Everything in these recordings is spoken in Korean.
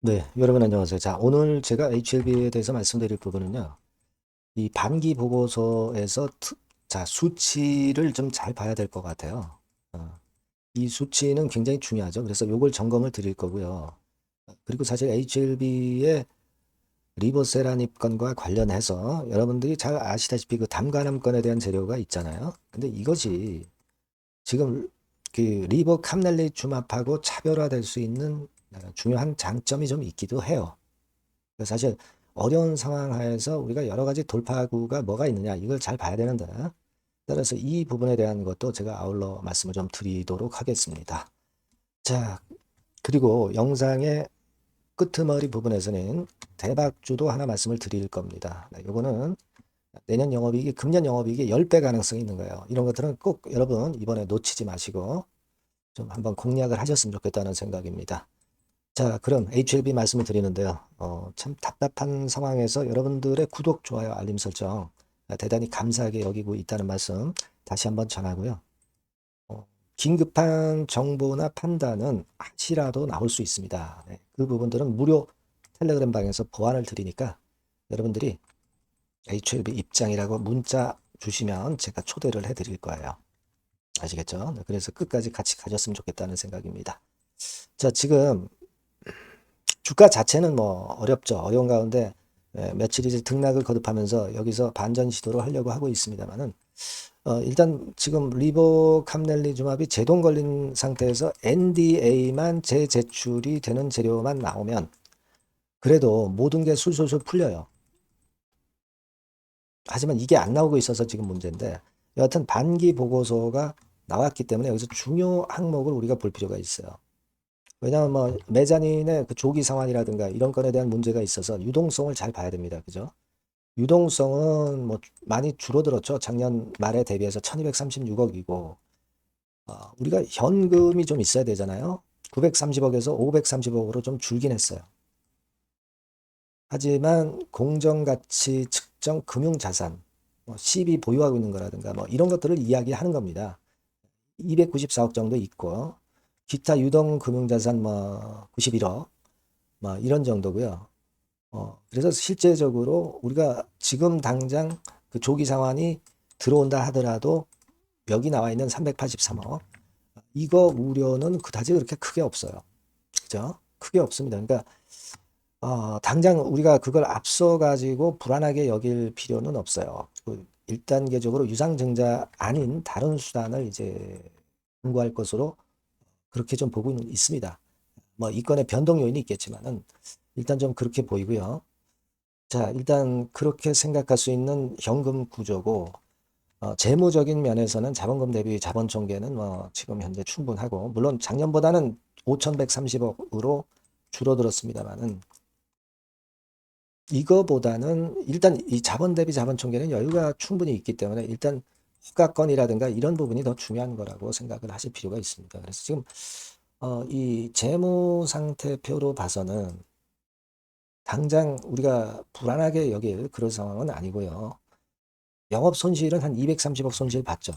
네, 여러분 안녕하세요. 자, 오늘 제가 HLB에 대해서 말씀드릴 부분은요. 이 반기 보고서에서 자, 수치를 좀 잘 봐야 될 것 같아요. 이 수치는 굉장히 중요하죠. 그래서 요걸 점검을 드릴 거고요. 그리고 사실 HLB의 리보세라닙 건과 관련해서 여러분들이 잘 아시다시피 그 담관암 건에 대한 재료가 있잖아요. 근데 이것이 지금 그 리보캄넬리주맙하고 차별화될 수 있는 중요한 장점이 좀 있기도 해요. 사실 어려운 상황 하에서 우리가 여러 가지 돌파구가 뭐가 있느냐 이걸 잘 봐야 되는데 따라서 이 부분에 대한 것도 제가 아울러 말씀을 좀 드리도록 하겠습니다. 자, 그리고 영상의 끄트머리 부분에서는 대박주도 하나 말씀을 드릴 겁니다. 네, 요거는 내년 영업이익이 금년 영업이익이 10배 가능성이 있는 거예요. 이런 것들은 꼭 여러분 이번에 놓치지 마시고 좀 한번 공략을 하셨으면 좋겠다는 생각입니다. 자, 그럼 HLB 말씀을 드리는데요. 참 답답한 상황에서 여러분들의 구독, 좋아요, 알림 설정 대단히 감사하게 여기고 있다는 말씀 다시 한번 전하고요. 긴급한 정보나 판단은 한시라도 나올 수 있습니다. 네, 그 부분들은 무료 텔레그램 방에서 보안을 드리니까 여러분들이 HLB 입장이라고 문자 주시면 제가 초대를 해드릴 거예요. 아시겠죠? 네, 그래서 끝까지 같이 가졌으면 좋겠다는 생각입니다. 자, 지금 주가 자체는 뭐 어렵죠. 어려운 가운데 며칠 이제 등락을 거듭하면서 여기서 반전 시도를 하려고 하고 있습니다만은 일단 지금 리보캄넬리주맙이 제동 걸린 상태에서 NDA만 재제출이 되는 재료만 나오면 그래도 모든 게 술술술 풀려요. 하지만 이게 안 나오고 있어서 지금 문제인데 여하튼 반기 보고서가 나왔기 때문에 여기서 중요 항목을 우리가 볼 필요가 있어요. 왜냐하면 뭐 메자닌의 그 조기 상환이라든가 이런 건에 대한 문제가 있어서 유동성을 잘 봐야 됩니다. 그죠? 유동성은 뭐 많이 줄어들었죠. 작년 말에 대비해서 1236억이고 우리가 현금이 좀 있어야 되잖아요. 930억에서 530억으로 좀 줄긴 했어요. 하지만 공정가치 측정 금융자산, 뭐 CB 보유하고 있는 거라든가 뭐 이런 것들을 이야기하는 겁니다. 294억 정도 있고 기타 유동 금융자산 뭐 91억 뭐 이런 정도고요. 그래서 실제적으로 우리가 지금 당장 그 조기 상환이 들어온다 하더라도 여기 나와 있는 383억 이거 우려는 그다지 그렇게 크게 없어요. 그죠? 크게 없습니다. 그러니까 당장 우리가 그걸 앞서 가지고 불안하게 여길 필요는 없어요. 그 1단계적으로 유상증자 아닌 다른 수단을 이제 공고할 것으로 그렇게 좀 보고 있습니다. 뭐 이 건에 변동 요인이 있겠지만은 일단 좀 그렇게 보이고요. 자, 일단 그렇게 생각할 수 있는 현금 구조고 재무적인 면에서는 자본금 대비 자본 총계는 뭐 지금 현재 충분하고 물론 작년보다는 5,130억으로 줄어들었습니다만은 이거보다는 일단 이 자본 대비 자본 총계는 여유가 충분히 있기 때문에 일단 허가건이라든가 이런 부분이 더 중요한 거라고 생각을 하실 필요가 있습니다. 그래서 지금 이 재무 상태표로 봐서는 당장 우리가 불안하게 여길 그런 상황은 아니고요. 영업 손실은 한 230억 손실 봤죠.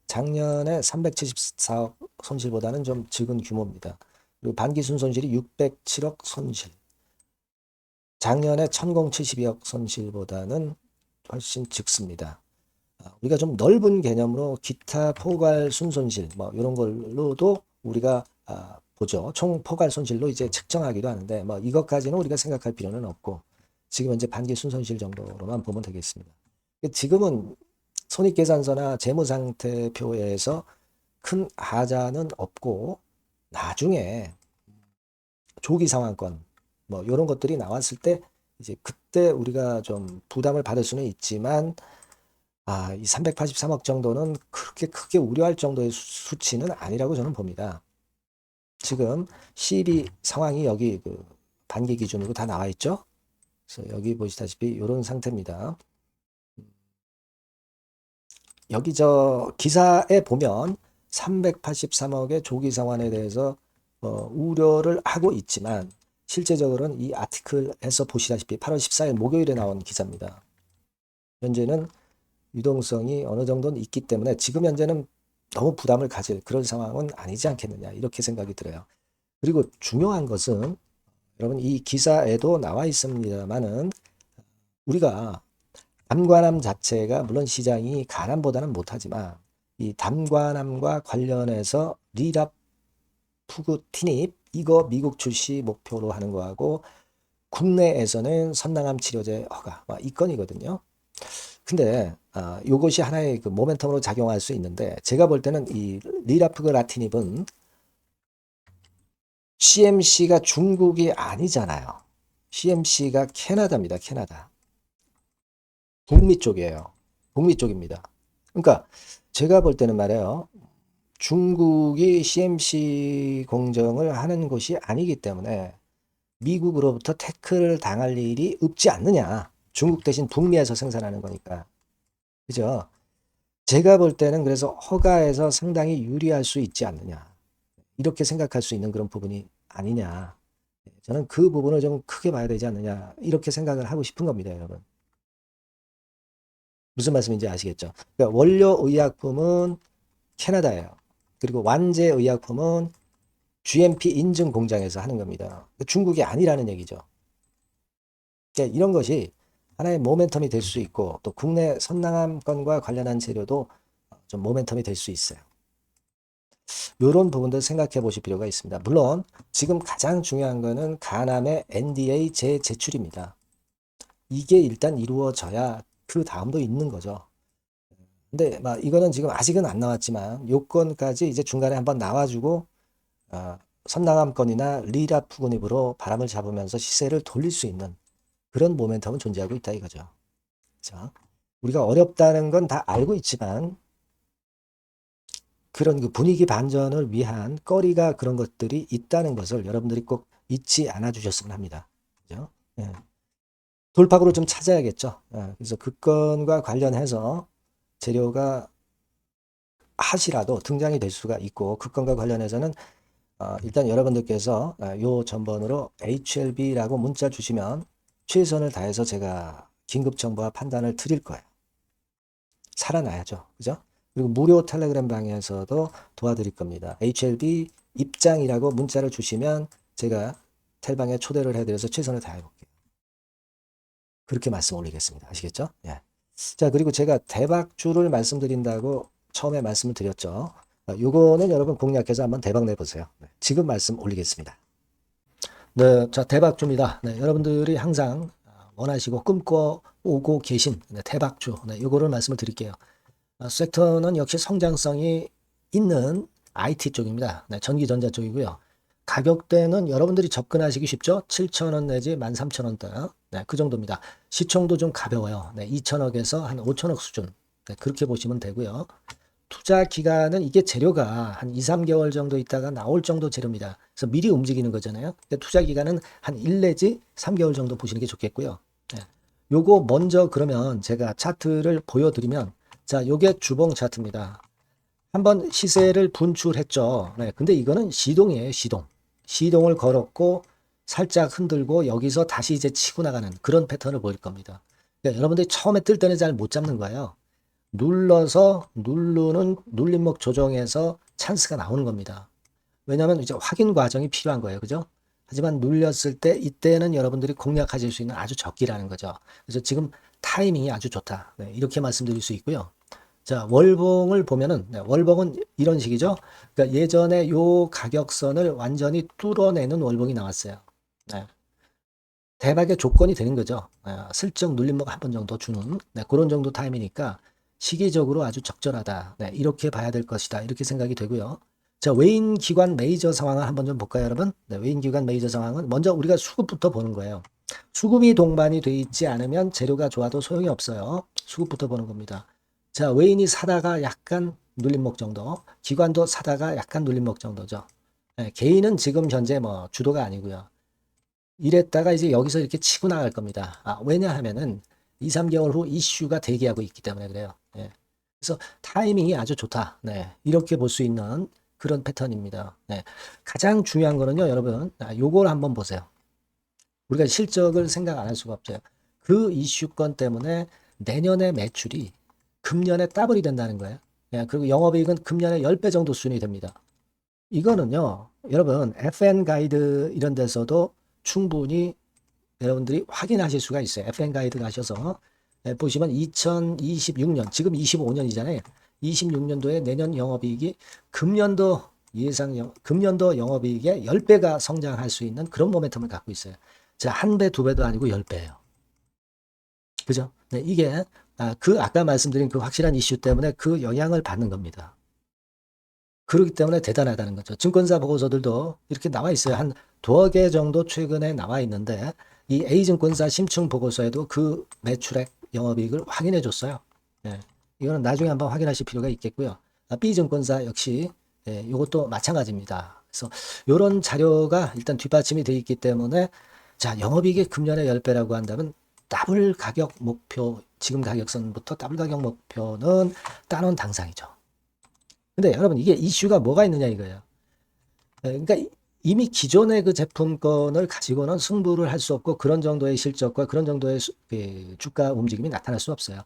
작년에 374억 손실보다는 좀 적은 규모입니다. 그리고 반기순 손실이 607억 손실. 작년에 1072억 손실보다는 훨씬 적습니다. 우리가 좀 넓은 개념으로 기타 포괄 순손실 뭐 이런 걸로도 우리가 보죠. 총 포괄 손실로 이제 측정하기도 하는데 뭐 이것까지는 우리가 생각할 필요는 없고 지금 현재 반기 순손실 정도로만 보면 되겠습니다. 지금은 손익계산서나 재무상태표에서 큰 하자는 없고 나중에 조기 상환권 뭐 이런 것들이 나왔을 때 이제 그때 우리가 좀 부담을 받을 수는 있지만 이 383억 정도는 그렇게 크게 우려할 정도의 수치는 아니라고 저는 봅니다. 지금 CB 상황이 여기 그 반기 기준으로 다 나와 있죠. 그래서 여기 보시다시피 이런 상태입니다. 여기 저 기사에 보면 383억의 조기 상환에 대해서 우려를 하고 있지만 실제적으로는 이 아티클에서 보시다시피 8월 14일 목요일에 나온 기사입니다. 현재는 유동성이 어느 정도는 있기 때문에 지금 현재는 너무 부담을 가질 그런 상황은 아니지 않겠느냐 이렇게 생각이 들어요. 그리고 중요한 것은 여러분 이 기사에도 나와 있습니다만은 우리가 담관함 자체가 물론 시장이 가람보다는 못하지만 이 담관함과 관련해서 리라푸구티닙 이거 미국 출시 목표로 하는 거하고 국내에서는 선낭암 치료제 허가 이 건이거든요. 근데 요것이 하나의 그 모멘텀으로 작용할 수 있는데 제가 볼 때는 이 리라푸그라티닙은 CMC가 중국이 아니잖아요. CMC가 캐나다입니다. 캐나다. 북미 쪽이에요. 북미 쪽입니다. 그러니까 제가 볼 때는 말이에요. 중국이 CMC 공정을 하는 곳이 아니기 때문에 미국으로부터 태클을 당할 일이 없지 않느냐. 중국 대신 북미에서 생산하는 거니까. 그죠? 제가 볼 때는 그래서 허가에서 상당히 유리할 수 있지 않느냐. 이렇게 생각할 수 있는 그런 부분이 아니냐. 저는 그 부분을 좀 크게 봐야 되지 않느냐. 이렇게 생각을 하고 싶은 겁니다, 여러분. 무슨 말씀인지 아시겠죠? 그러니까 원료 의약품은 캐나다예요. 그리고 완제 의약품은 GMP 인증 공장에서 하는 겁니다. 중국이 아니라는 얘기죠. 그러니까 이런 것이 하나의 모멘텀이 될 수 있고 또 국내 선낭암 건과 관련한 재료도 좀 모멘텀이 될 수 있어요. 이런 부분들 생각해 보실 필요가 있습니다. 물론 지금 가장 중요한 거는 간암의 NDA 재제출입니다. 이게 일단 이루어져야 그 다음도 있는 거죠. 근데 이거는 지금 아직은 안 나왔지만 요건까지 이제 중간에 한번 나와주고 선낭암 건이나 리라푸고닙으로 바람을 잡으면서 시세를 돌릴 수 있는 그런 모멘텀은 존재하고 있다 이거죠. 자, 우리가 어렵다는 건 다 알고 있지만 그런 그 분위기 반전을 위한 거리가 그런 것들이 있다는 것을 여러분들이 꼭 잊지 않아 주셨으면 합니다. 그죠? 예. 돌파구를 좀 찾아야겠죠. 예. 그래서 그 건과 관련해서 재료가 하시라도 등장이 될 수가 있고 그 건과 관련해서는 일단 여러분들께서 요 전번으로 HLB라고 문자 주시면 최선을 다해서 제가 긴급 정보와 판단을 드릴 거예요. 살아나야죠. 그죠? 그리고 무료 텔레그램 방에서도 도와드릴 겁니다. HLB 입장이라고 문자를 주시면 제가 텔방에 초대를 해드려서 최선을 다해볼게요. 그렇게 말씀 올리겠습니다. 아시겠죠? 예. 자, 그리고 제가 대박주를 말씀드린다고 처음에 말씀을 드렸죠. 요거는 여러분 공략해서 한번 대박 내보세요. 네, 지금 말씀 올리겠습니다. 네, 자, 대박주입니다. 네, 여러분들이 항상 원하시고 꿈꿔오고 계신 대박주. 네, 요거를 말씀을 드릴게요. 섹터는 역시 성장성이 있는 IT 쪽입니다. 네, 전기전자 쪽이고요. 가격대는 여러분들이 접근하시기 쉽죠? 7,000원 내지 13,000원대. 네, 그 정도입니다. 시총도 좀 가벼워요. 네, 2천억에서 한 5천억 수준. 네, 그렇게 보시면 되고요. 투자 기간은 이게 재료가 한 2, 3개월 정도 있다가 나올 정도 재료입니다. 그래서 미리 움직이는 거잖아요. 투자 기간은 한 1 내지 3개월 정도 보시는 게 좋겠고요. 네. 요거 먼저 그러면 제가 차트를 보여드리면 자, 요게 주봉 차트입니다. 한번 시세를 분출했죠. 네, 근데 이거는 시동이에요, 시동. 시동을 걸었고 살짝 흔들고 여기서 다시 이제 치고 나가는 그런 패턴을 보일 겁니다. 그러니까 여러분들이 처음에 뜰 때는 잘 못 잡는 거예요. 눌러서 누르는 눌림목 조정에서 찬스가 나오는 겁니다. 왜냐하면 이제 확인 과정이 필요한 거예요. 그죠? 하지만 눌렸을 때 이때는 여러분들이 공략하실 수 있는 아주 적기라는 거죠. 그래서 지금 타이밍이 아주 좋다. 네, 이렇게 말씀드릴 수 있고요. 자, 월봉을 보면은 네, 월봉은 이런 식이죠. 그러니까 예전에 요 가격선을 완전히 뚫어내는 월봉이 나왔어요. 네. 대박의 조건이 되는 거죠. 슬쩍 눌림목 한 번 정도 주는 네, 그런 정도 타임이니까 시기적으로 아주 적절하다. 네, 이렇게 봐야 될 것이다. 이렇게 생각이 되고요. 자, 외인 기관 메이저 상황을 한번 좀 볼까요, 여러분? 네, 외인 기관 메이저 상황은 먼저 우리가 수급부터 보는 거예요. 수급이 동반이 돼 있지 않으면 재료가 좋아도 소용이 없어요. 수급부터 보는 겁니다. 자, 외인이 사다가 약간 눌림목 정도, 기관도 사다가 약간 눌림목 정도죠. 네, 개인은 지금 현재 뭐 주도가 아니고요. 이랬다가 이제 여기서 이렇게 치고 나갈 겁니다. 왜냐하면은 2, 3개월 후 이슈가 대기하고 있기 때문에 그래요. 예. 그래서 타이밍이 아주 좋다. 네. 이렇게 볼 수 있는 그런 패턴입니다. 네. 가장 중요한 거는요, 여러분. 요걸 한번 보세요. 우리가 실적을 생각 안 할 수가 없어요. 그 이슈건 때문에 내년의 매출이 금년에 더블이 된다는 거예요. 예. 그리고 영업이익은 금년에 10배 정도 수준이 됩니다. 이거는요, 여러분, FN 가이드 이런 데서도 충분히 여러분들이 확인하실 수가 있어요. FN 가이드 가셔서 보시면 2026년, 지금 25년이잖아요. 26년도에 내년 영업이익이 금년도 금년도 영업이익의 10배가 성장할 수 있는 그런 모멘텀을 갖고 있어요. 자, 한 배, 두 배도 아니고 10배예요. 그죠? 네, 이게 아까 말씀드린 그 확실한 이슈 때문에 그 영향을 받는 겁니다. 그렇기 때문에 대단하다는 거죠. 증권사 보고서들도 이렇게 나와 있어요. 한 두어 개 정도 최근에 나와 있는데 이 A증권사 심층 보고서에도 그 매출액 영업이익을 확인해 줬어요. 예, 이거는 나중에 한번 확인하실 필요가 있겠고요. B증권사 역시 이것도 마찬가지입니다. 그래서 이런 자료가 일단 뒷받침이 되어 있기 때문에 자, 영업이익이 금년에 10배라고 한다면 더블 가격 목표, 지금 가격선부터 더블 가격 목표는 따놓은 당상이죠. 근데 여러분 이게 이슈가 뭐가 있느냐 이거예요. 그러니까 이미 기존의 그 제품권을 가지고는 승부를 할 수 없고 그런 정도의 실적과 그런 정도의 주가 움직임이 나타날 수 없어요.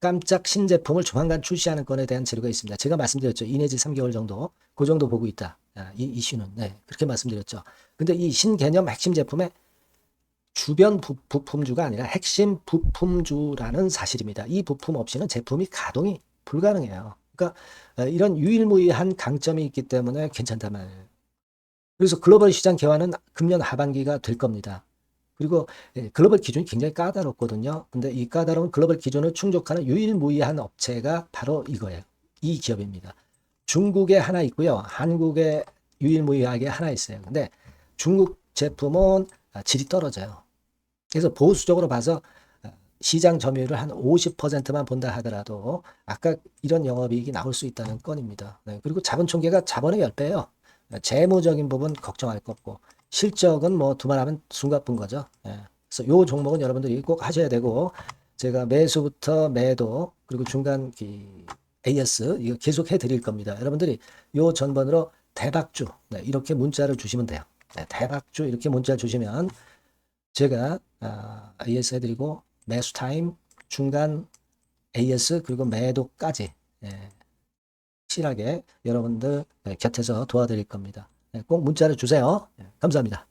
깜짝 신제품을 조만간 출시하는 건에 대한 재료가 있습니다. 제가 말씀드렸죠. 2 내지 3개월 정도, 그 정도 보고 있다. 이 이슈는. 네, 그렇게 말씀드렸죠. 근데 이 신개념 핵심 제품의 주변 부품주가 아니라 핵심 부품주라는 사실입니다. 이 부품 없이는 제품이 가동이 불가능해요. 그러니까 이런 유일무이한 강점이 있기 때문에 괜찮단 말이에요. 그래서 글로벌 시장 개화는 금년 하반기가 될 겁니다. 그리고 글로벌 기준이 굉장히 까다롭거든요. 근데 이 까다로운 글로벌 기준을 충족하는 유일무이한 업체가 바로 이거예요. 이 기업입니다. 중국에 하나 있고요. 한국에 유일무이하게 하나 있어요. 근데 중국 제품은 질이 떨어져요. 그래서 보수적으로 봐서 시장 점유율을 한 50%만 본다 하더라도 아까 이런 영업이익이 나올 수 있다는 건입니다. 네, 그리고 자본 총계가 자본의 10배예요. 재무적인 부분 걱정할 거 없고 실적은 뭐 두말하면 숨가쁜 거죠. 예. 그래서 요 종목은 여러분들이 꼭 하셔야 되고 제가 매수부터 매도 그리고 중간 AS 이거 계속 해드릴 겁니다. 여러분들이 요 전번으로 대박주 이렇게 문자를 주시면 돼요. 대박주 이렇게 문자 주시면 제가 AS 해드리고 매수 타임 중간 AS 그리고 매도까지 확실하게 여러분들 곁에서 도와드릴 겁니다. 꼭 문자를 주세요. 감사합니다.